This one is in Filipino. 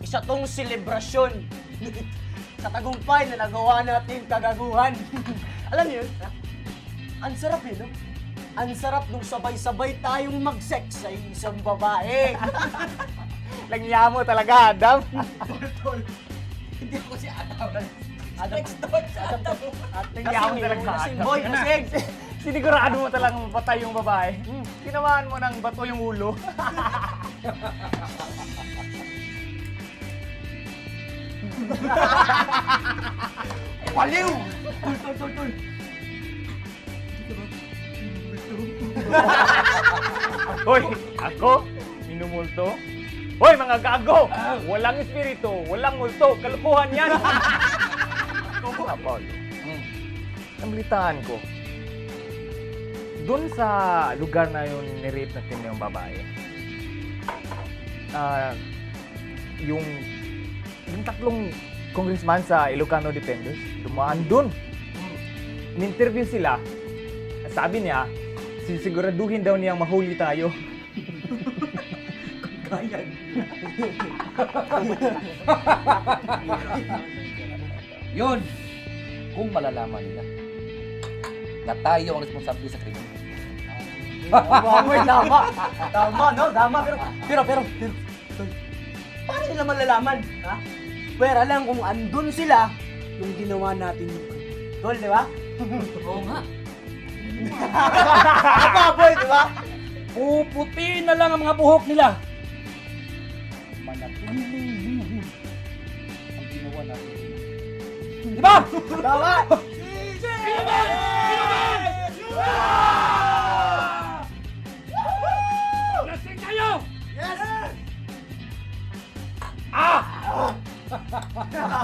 isa tong selebrasyon sa tagumpay na nagawa natin kagaguhan. Alam niyo yun? Ha? Ang sarap no? Ang sarap nung sabay-sabay tayong mag-sex sa isang babae. Langya mo talaga, Adam. Tol, hindi ako si Adam. Sex tol, Adam. At langya mo talaga, Kasing Adam. boy, kasing. Sinigurado mo talagang patay yung babae. Tinamaan mo ng bato yung ulo. Paliw! Tol. Hoy, ako? Minumulto? Hoy, mga gago! Walang espiritu, walang multo. Kalukuhan yan! Apollo, nabalitaan ko. Doon sa lugar na yun ni-rape natin yung babae, yung tatlong congressman sa Ilocano Defenders, dumaan doon. In-interview sila. Sabi niya, sisiguraduhin daw niyang mahuli tayo. Kayan. Yun, kung malalaman nila na tayo ang responsable sa krimen. Tama. Tama, no? Tama. Pero, tol, paano nila malalaman? Ha? Pwera lang kung andun sila yung ginawa natin yung tol, di ba? Oo nga. Apa, boy, di ba? Puputiin na lang ang mga buhok nila. Manatiling lihim ang ginawa natin. Di ba? Tama! Lasing kayo! Yes! Ah!